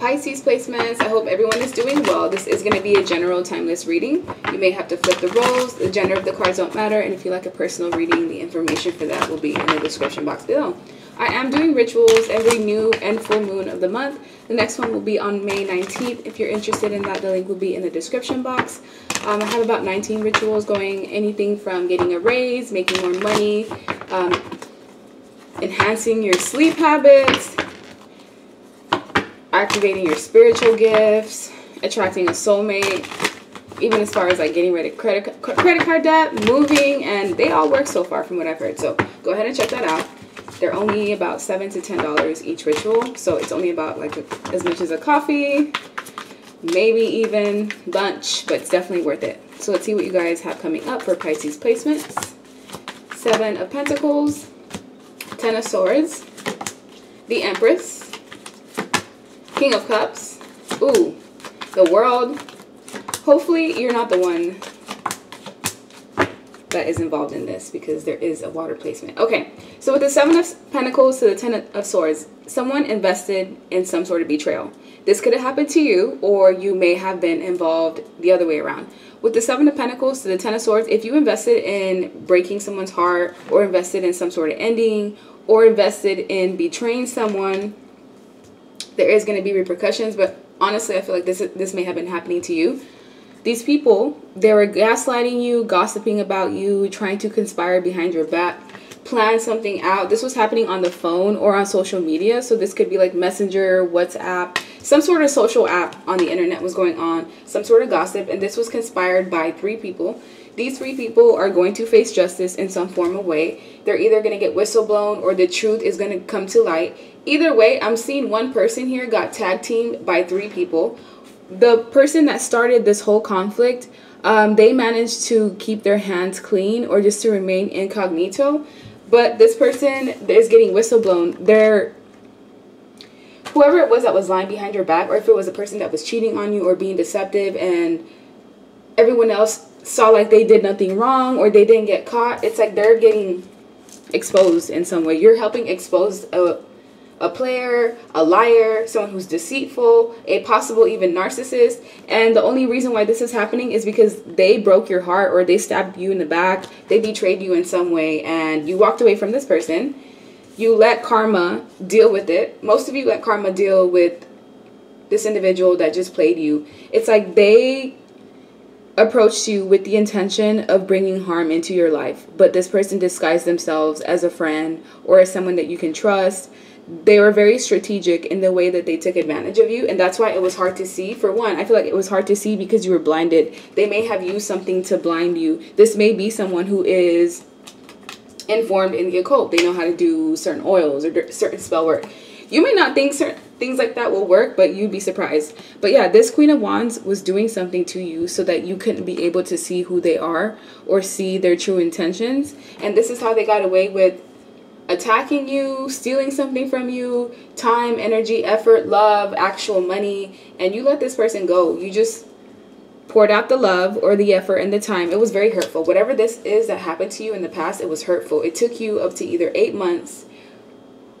Pisces placements, I hope everyone is doing well. This is going to be a general timeless reading. You may have to flip the roles. The gender of the cards don't matter. And if you like a personal reading, the information for that will be in the description box below. I am doing rituals every new and full moon of the month. The next one will be on May 19th. If you're interested in that, the link will be in the description box. I have about 19 rituals going, anything from getting a raise, making more money, enhancing your sleep habits, activating your spiritual gifts, attracting a soulmate, even as far as like getting rid of credit card debt, moving, and they all work so far from what I've heard. So go ahead and check that out. They're only about $7 to $10 each ritual, so it's only about like as much as a coffee, maybe even lunch, but it's definitely worth it. So let's see what you guys have coming up for Pisces placements. 7 of Pentacles, 10 of Swords, the Empress, King of Cups, ooh, the World. Hopefully you're not the one that is involved in this, because there is a water placement. Okay, so with the 7 of Pentacles to the 10 of Swords, someone invested in some sort of betrayal. This could have happened to you, or you may have been involved the other way around. With the 7 of Pentacles to the 10 of Swords, if you invested in breaking someone's heart, or invested in some sort of ending, or invested in betraying someone, there is going to be repercussions. But honestly, I feel like this may have been happening to you. These people, they were gaslighting you, gossiping about you, trying to conspire behind your back, plan something out. This was happening on the phone or on social media. So this could be like Messenger, WhatsApp, some sort of social app on the internet was going on, some sort of gossip. And this was conspired by 3 people. These 3 people are going to face justice in some form of way. They're either going to get whistleblown, or the truth is going to come to light. Either way, I'm seeing one person here got tag teamed by 3 people. The person that started this whole conflict, they managed to keep their hands clean, or just to remain incognito. But this person is getting whistleblown. Whoever it was that was lying behind your back, or if it was a person that was cheating on you or being deceptive, and everyone else saw like they did nothing wrong or they didn't get caught, it's like they're getting exposed in some way. You're helping expose a player, a liar, someone who's deceitful, a possible even narcissist. And the only reason why this is happening is because they broke your heart, or they stabbed you in the back, they betrayed you in some way, and you walked away from this person. You let karma deal with it. Most of you let karma deal with this individual that just played you. It's like they approached you with the intention of bringing harm into your life, but this person disguised themselves as a friend or as someone that you can trust. They were very strategic in the way that they took advantage of you, and that's why it was hard to see. For one, I feel like it was hard to see because you were blinded. They may have used something to blind you. This may be someone who is informed in the occult. They know how to do certain oils or certain spell work. You may not think certain things like that will work, but you'd be surprised. But yeah, this Queen of Wands was doing something to you so that you couldn't be able to see who they are or see their true intentions. And this is how they got away with attacking you, stealing something from you, time, energy, effort, love, actual money, and you let this person go. You just poured out the love or the effort and the time. It was very hurtful. Whatever this is that happened to you in the past, it was hurtful. It took you up to either 8 months,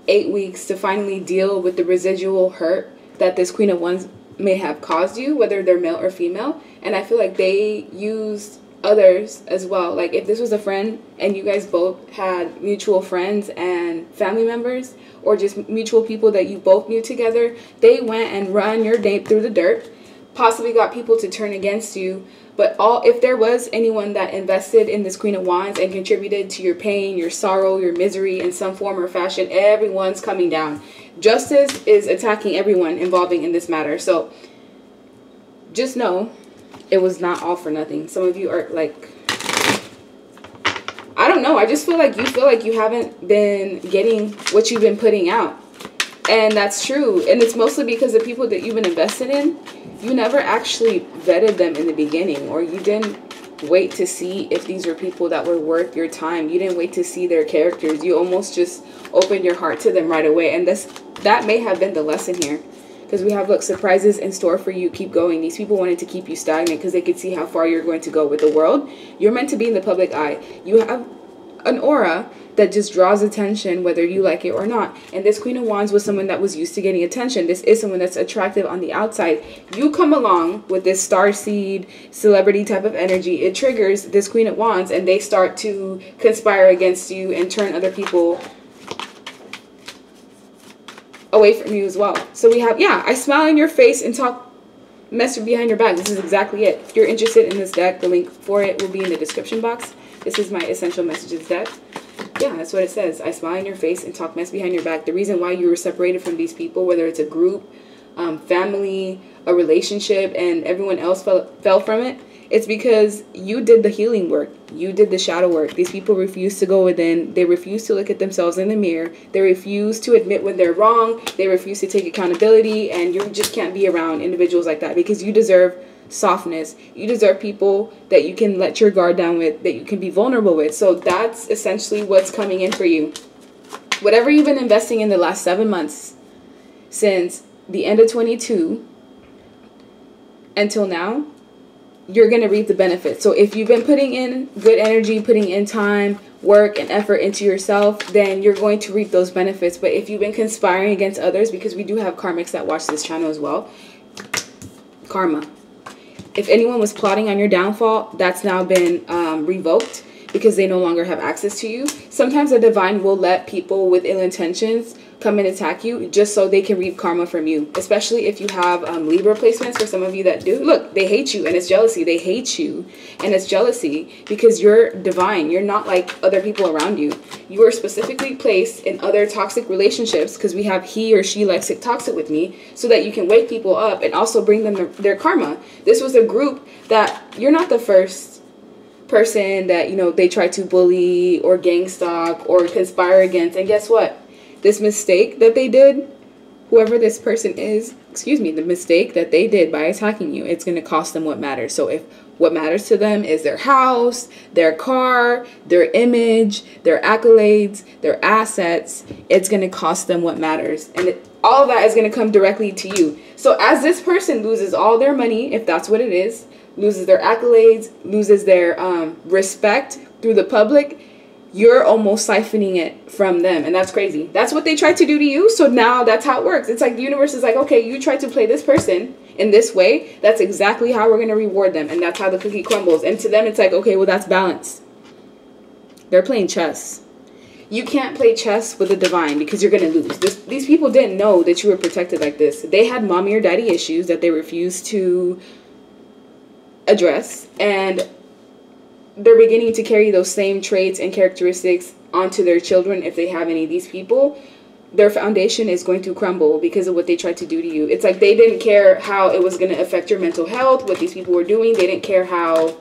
8 weeks to finally deal with the residual hurt that this Queen of Wands may have caused you, whether they're male or female. And I feel like they used others as well. Like if this was a friend and you guys both had mutual friends and family members, or just mutual people that you both knew together, they went and run your name through the dirt, possibly got people to turn against you. But if there was anyone that invested in this Queen of Wands and contributed to your pain, your sorrow, your misery in some form or fashion, everyone's coming down. Justice is attacking everyone involving in this matter. So just know it was not all for nothing. Some of you are like, I don't know. I just feel like you haven't been getting what you've been putting out. And that's true. And it's mostly because the people that you've been invested in, you never actually vetted them in the beginning, or you didn't wait to see if these were people that were worth your time. You didn't wait to see their characters. You almost just opened your heart to them right away. And that may have been the lesson here. Because we have, look, surprises in store for you. Keep going. These people wanted to keep you stagnant because they could see how far you're going to go with the world. You're meant to be in the public eye. You have an aura that just draws attention whether you like it or not. And this Queen of Wands was someone that was used to getting attention. This is someone that's attractive on the outside. You come along with this starseed celebrity type of energy, it triggers this Queen of Wands, and they start to conspire against you and turn other people away from you as well. So we have, yeah, I smile in your face and talk mess behind your back. This is exactly it. If you're interested in this deck, the link for it will be in the description box. This is my Essential Messages deck. Yeah, that's what it says. I smile in your face and talk mess behind your back. The reason why you were separated from these people, whether it's a group, family, a relationship, and everyone else fell from it, it's because you did the healing work. You did the shadow work. These people refuse to go within. They refuse to look at themselves in the mirror. They refuse to admit when they're wrong. They refuse to take accountability. And you just can't be around individuals like that, because you deserve softness. You deserve people that you can let your guard down with, that you can be vulnerable with. So that's essentially what's coming in for you. Whatever you've been investing in the last 7 months, since the end of 22 until now, you're going to reap the benefits. So if you've been putting in good energy, putting in time, work, and effort into yourself, then you're going to reap those benefits. But if you've been conspiring against others, because we do have karmics that watch this channel as well, karma. If anyone was plotting on your downfall, that's now been revoked, because they no longer have access to you. Sometimes the divine will let people with ill intentions come and attack you just so they can reap karma from you. Especially if you have Libra placements, for some of you that do. Look, they hate you, and it's jealousy. They hate you, and it's jealousy, because you're divine. You're not like other people around you. You are specifically placed in other toxic relationships, because we have he or she likes it toxic with me, so that you can wake people up and also bring them their karma. This was a group that you're not the first person that, you know, they try to bully or gang stalk or conspire against. And guess what? This mistake that they did, whoever this person is, excuse me, the mistake that they did by attacking you, it's going to cost them what matters. So if what matters to them is their house, their car, their image, their accolades, their assets, it's going to cost them what matters. And all of that is going to come directly to you. So as this person loses all their money, if that's what it is, loses their accolades, loses their respect through the public, you're almost siphoning it from them. And that's crazy. That's what they tried to do to you. So now that's how it works. It's like the universe is like, okay, you tried to play this person in this way. That's exactly how we're going to reward them. And that's how the cookie crumbles. And to them, it's like, okay, well, that's balance. They're playing chess. You can't play chess with the divine, because you're going to lose. These people didn't know that you were protected like this. They had mommy or daddy issues that they refused to address, and they're beginning to carry those same traits and characteristics onto their children. If they have any of these people, their foundation is going to crumble because of what they tried to do to you. It's like they didn't care how it was going to affect your mental health, what these people were doing. They didn't care how,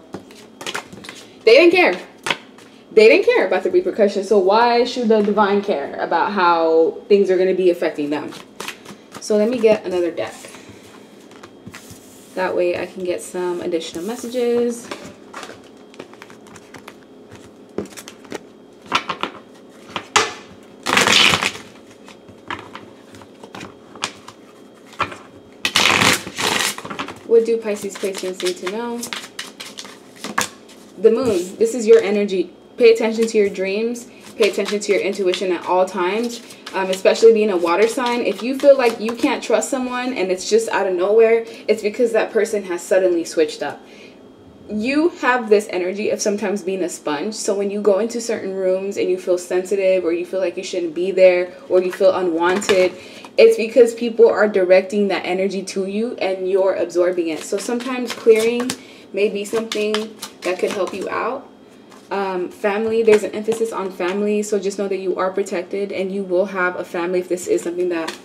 they didn't care. They didn't care about the repercussions. So why should the divine care about how things are going to be affecting them? So let me get another deck. That way I can get some additional messages. What do Pisces placements need to know? The moon. This is your energy. Pay attention to your dreams. Pay attention to your intuition at all times. Especially being a water sign. If you feel like you can't trust someone and it's just out of nowhere, it's because that person has suddenly switched up. You have this energy of sometimes being a sponge. So when you go into certain rooms and you feel sensitive, or you feel like you shouldn't be there, or you feel unwanted, it's because people are directing that energy to you and you're absorbing it. So sometimes clearing may be something that could help you out. Family, there's an emphasis on family, so just know that you are protected and you will have a family if this is something that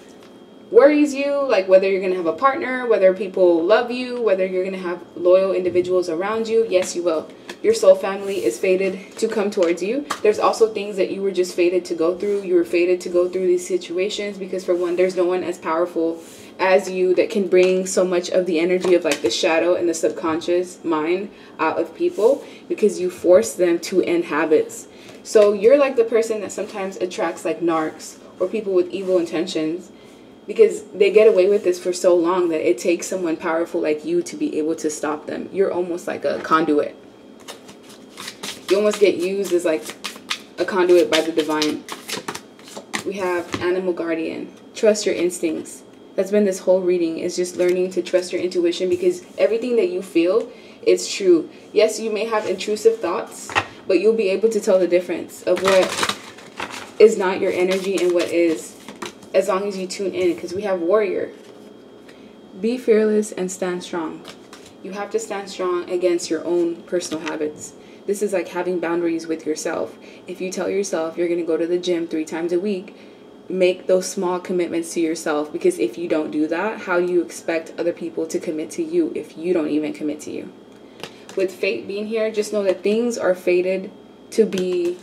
worries you, like whether you're going to have a partner, whether people love you, whether you're going to have loyal individuals around you. Yes, you will. Your soul family is fated to come towards you. There's also things that you were just fated to go through. You were fated to go through these situations because, for one, there's no one as powerful as you that can bring so much of the energy of like the shadow and the subconscious mind out of people, because you force them to end habits. So you're like the person that sometimes attracts like narcs or people with evil intentions, because they get away with this for so long that it takes someone powerful like you to be able to stop them. You're almost like a conduit. You almost get used as like a conduit by the divine. We have animal guardian. Trust your instincts. That's been this whole reading, is just learning to trust your intuition, because everything that you feel, it's true. Yes, you may have intrusive thoughts, but you'll be able to tell the difference of what is not your energy and what is, as long as you tune in, because we have warrior. Be fearless and stand strong. You have to stand strong against your own personal habits. This is like having boundaries with yourself. If you tell yourself you're going to go to the gym 3 times a week, make those small commitments to yourself, because if you don't do that, how do you expect other people to commit to you if you don't even commit to you? With fate being here, just know that things are fated to be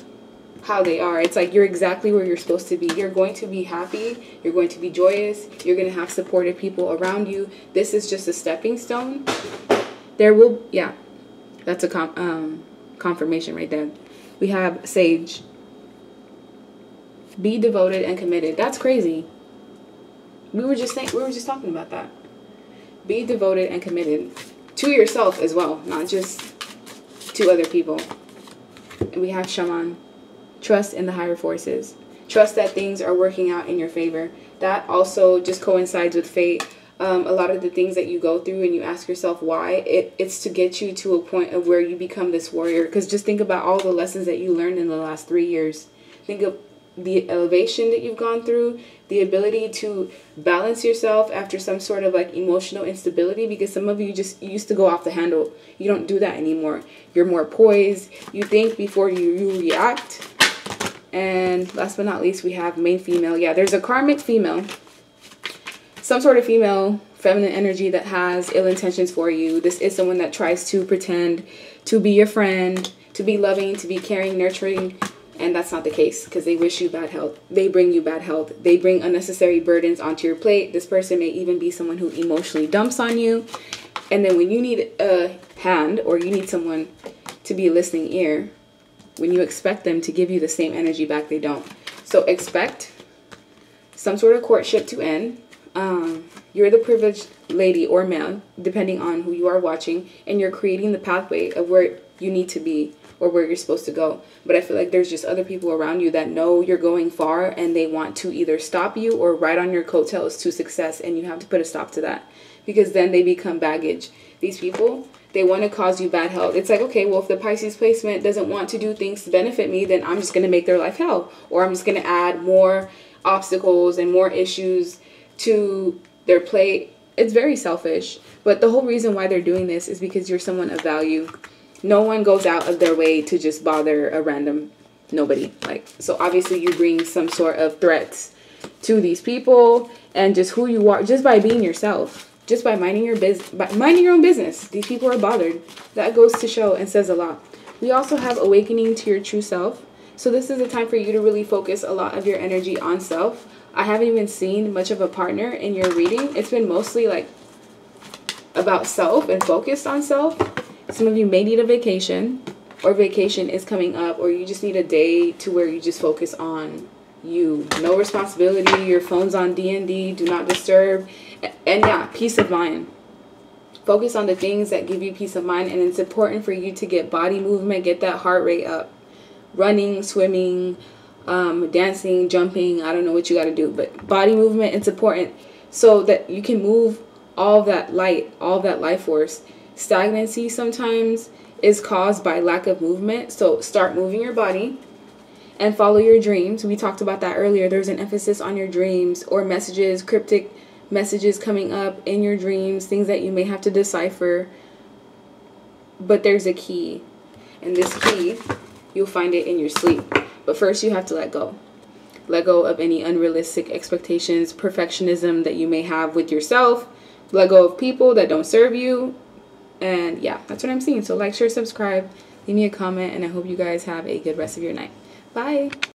how they are. It's like you're exactly where you're supposed to be. You're going to be happy. You're going to be joyous. You're going to have supportive people around you. This is just a stepping stone. There will, yeah, that's a confirmation right there. We have sage. Be devoted and committed. That's crazy. We were just talking about that. Be devoted and committed to yourself as well, not just to other people. And we have shaman. Trust in the higher forces. Trust that things are working out in your favor. That also just coincides with fate. A lot of the things that you go through and you ask yourself why, it's to get you to a point of where you become this warrior. Because just think about all the lessons that you learned in the last 3 years. Think of the elevation that you've gone through, the ability to balance yourself after some sort of like emotional instability, because some of you just used to go off the handle. You don't do that anymore. You're more poised. You think before you react. And last but not least, we have main female. Yeah, there's a karmic female. Some sort of female, feminine energy that has ill intentions for you. This is someone that tries to pretend to be your friend, to be loving, to be caring, nurturing. And that's not the case, because they wish you bad health. They bring you bad health. They bring unnecessary burdens onto your plate. This person may even be someone who emotionally dumps on you. And then when you need a hand, or you need someone to be a listening ear, when you expect them to give you the same energy back, they don't. So expect some sort of courtship to end. You're the privileged lady or man, depending on who you are watching, and you're creating the pathway of where you need to be or where you're supposed to go. But I feel like there's just other people around you that know you're going far, and they want to either stop you or ride on your coattails to success, and you have to put a stop to that, because then they become baggage. These people, they want to cause you bad health. It's like, okay, well, if the Pisces placement doesn't want to do things to benefit me, then I'm just going to make their life hell, or I'm just going to add more obstacles and more issues to their plate. It's very selfish, but the whole reason why they're doing this is because you're someone of value. No one goes out of their way to just bother a random nobody. Like, so obviously you bring some sort of threats to these people, and just who you are, just by being yourself, just by minding your own business. These people are bothered. That goes to show and says a lot. We also have awakening to your true self. So this is a time for you to really focus a lot of your energy on self. I haven't even seen much of a partner in your reading. It's been mostly like about self and focused on self. Some of you may need a vacation, or vacation is coming up, or you just need a day to where you just focus on you. No responsibility. Your phone's on D&D, do not disturb. And yeah, peace of mind. Focus on the things that give you peace of mind. And it's important for you to get body movement, get that heart rate up. Running, swimming, dancing, jumping, I don't know what you got to do, but body movement, it's important so that you can move all that light, all that life force. Stagnancy sometimes is caused by lack of movement, so start moving your body and follow your dreams. We talked about that earlier. There's an emphasis on your dreams, or messages, cryptic messages coming up in your dreams, things that you may have to decipher, but there's a key, and this key, you'll find it in your sleep. But first you have to let go. Let go of any unrealistic expectations, perfectionism that you may have with yourself. Let go of people that don't serve you. And yeah, that's what I'm seeing. So like, share, subscribe, leave me a comment, and I hope you guys have a good rest of your night. Bye.